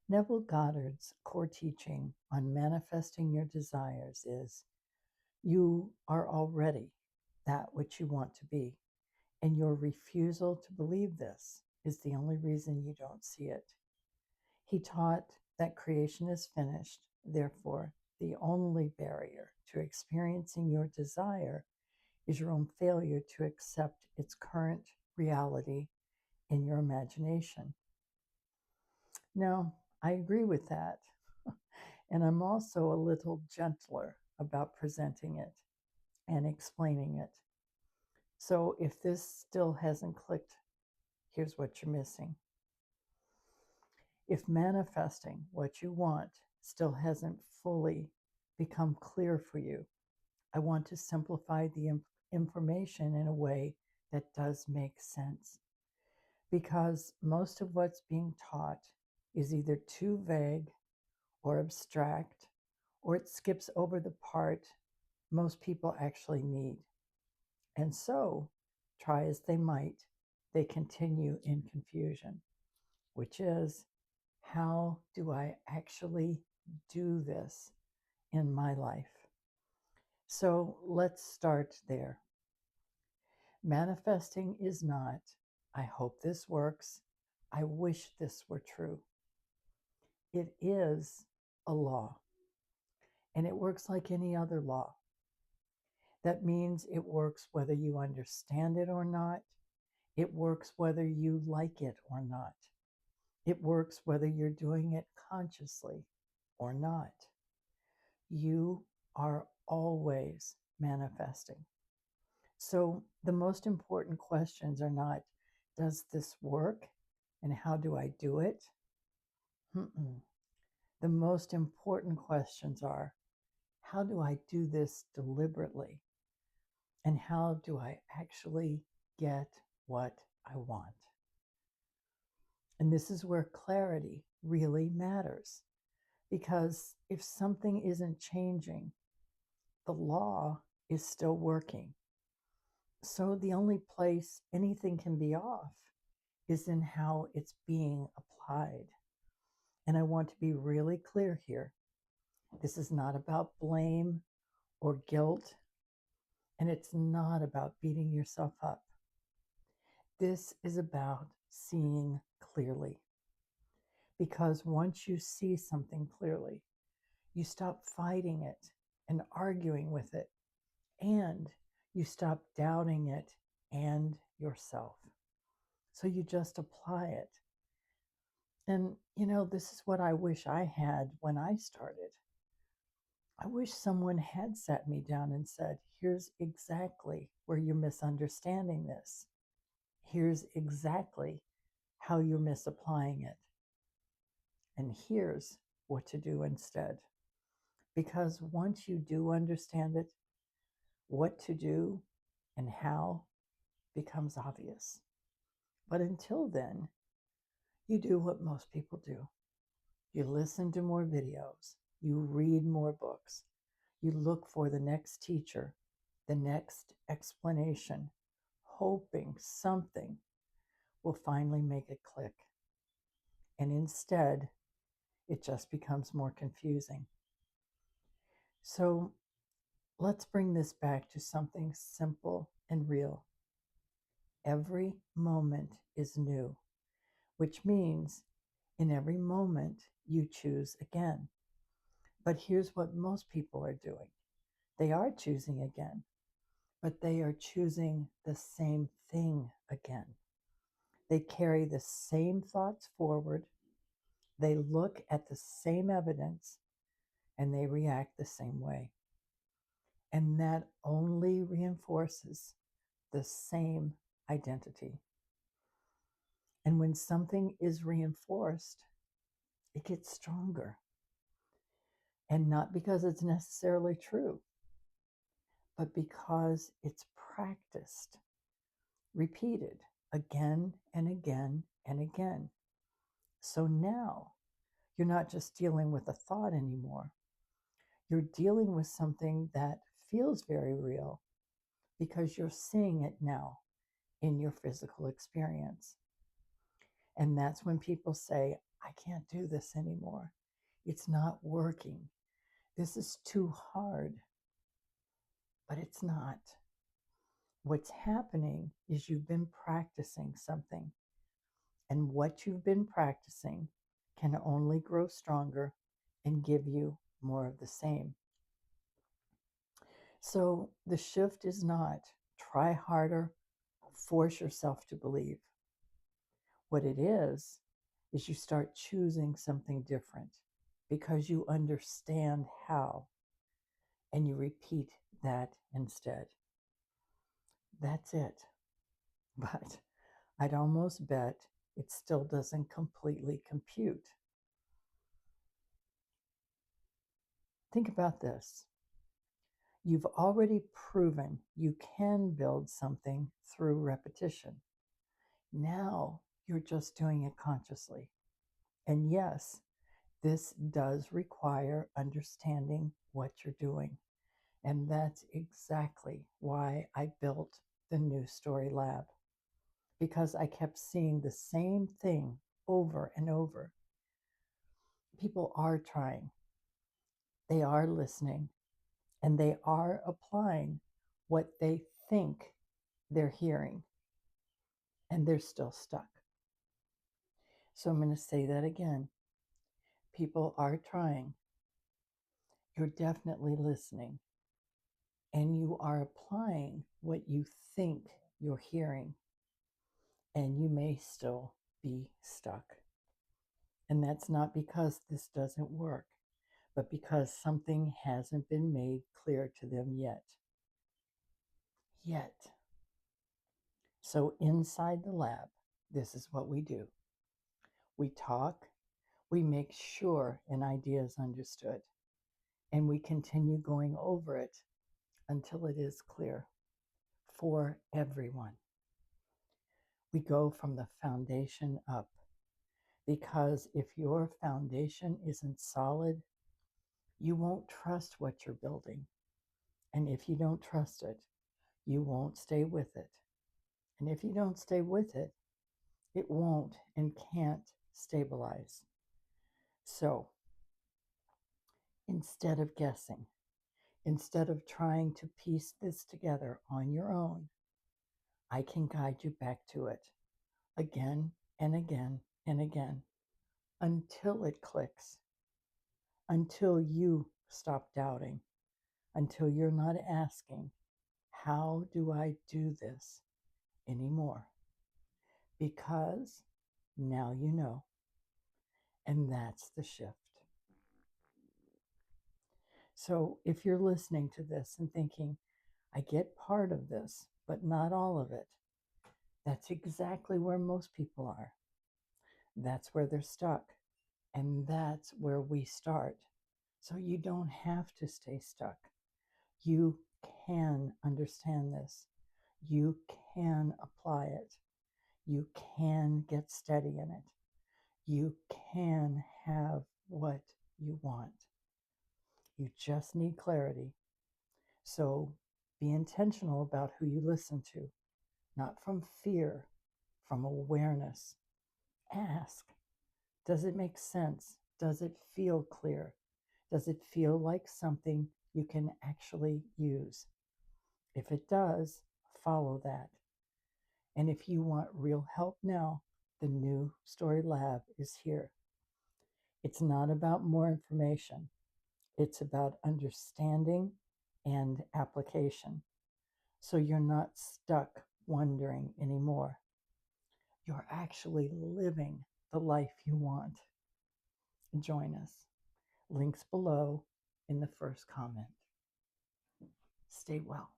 Neville Goddard's core teaching on manifesting your desires is you are already that which you want to be, and your refusal to believe this is the only reason you don't see it. He taught that creation is finished, therefore, the only barrier to experiencing your desire is your own failure to accept its current reality in your imagination. Now, I agree with that. And I'm also a little gentler about presenting it and explaining it. So if this still hasn't clicked, here's what you're missing. If manifesting what you want still hasn't fully become clear for you, I want to simplify the information in a way that does make sense. Because most of what's being taught is either too vague or abstract, or it skips over the part most people actually need. And so, try as they might, they continue in confusion, which is, how do I actually do this in my life? So let's start there. Manifesting is not, I hope this works, I wish this were true. It is a law, and it works like any other law. That means it works whether you understand it or not. It works whether you like it or not. It works whether you're doing it consciously or not. You are always manifesting. So the most important questions are not, does this work? And how do I do it? Mm-mm. The most important questions are, how do I do this deliberately? And how do I actually get what I want? And this is where clarity really matters. Because if something isn't changing, the law is still working. So the only place anything can be off is in how it's being applied. And I want to be really clear here. This is not about blame or guilt, and it's not about beating yourself up. This is about seeing clearly. Because once you see something clearly, you stop fighting it and arguing with it, and you stop doubting it and yourself. So you just apply it. And, this is what I wish I had when I started. I wish someone had sat me down and said, here's exactly where you're misunderstanding this. Here's exactly how you're misapplying it. And here's what to do instead. Because once you do understand it, what to do and how becomes obvious. But until then, you do what most people do. You listen to more videos, you read more books, you look for the next teacher, the next explanation, hoping something will finally make it click. And instead, it just becomes more confusing. So let's bring this back to something simple and real. Every moment is new, which means in every moment you choose again. But here's what most people are doing, they are choosing again, but they are choosing the same thing again. They carry the same thoughts forward, they look at the same evidence, and they react the same way. And that only reinforces the same identity. And when something is reinforced, it gets stronger. And not because it's necessarily true, but because it's practiced, repeated again and again and again. So now you're not just dealing with a thought anymore. You're dealing with something that feels very real because you're seeing it now in your physical experience. And that's when people say, I can't do this anymore. It's not working. This is too hard. But it's not. What's happening is you've been practicing something, and what you've been practicing can only grow stronger and give you more of the same. So the shift is not try harder, force yourself to believe. What it is you start choosing something different because you understand how, and you repeat that instead. That's it. But I'd almost bet it still doesn't completely compute. Think about this. You've already proven you can build something through repetition. Now you're just doing it consciously. And yes, this does require understanding what you're doing. And that's exactly why I built the New Story Lab, because I kept seeing the same thing over and over. People are trying, they are listening, and they are applying what they think they're hearing, and they're still stuck. So I'm going to say that again. People are trying. You're definitely listening, and you are applying what you think you're hearing, and you may still be stuck. And that's not because this doesn't work, but because something hasn't been made clear to them yet. Yet. So inside the lab, this is what we do. We talk, we make sure an idea is understood, and we continue going over it until it is clear for everyone. We go from the foundation up, because if your foundation isn't solid, you won't trust what you're building. And if you don't trust it, you won't stay with it. And if you don't stay with it, it won't and can't stabilize. So instead of guessing, instead of trying to piece this together on your own, I can guide you back to it again and again and again until it clicks, until you stop doubting, until you're not asking, how do I do this anymore? Because now you know, and that's the shift. So if you're listening to this and thinking, I get part of this, but not all of it, that's exactly where most people are. That's where they're stuck. And that's where we start. So you don't have to stay stuck. You can understand this. You can apply it. You can get steady in it. You can have what you want. You just need clarity. So be intentional about who you listen to, not from fear, from awareness. Ask, does it make sense? Does it feel clear? Does it feel like something you can actually use? If it does, follow that. And if you want real help now, the New Story Lab is here. It's not about more information. It's about understanding and application. So you're not stuck wondering anymore. You're actually living the life you want. Join us. Links below in the first comment. Stay well.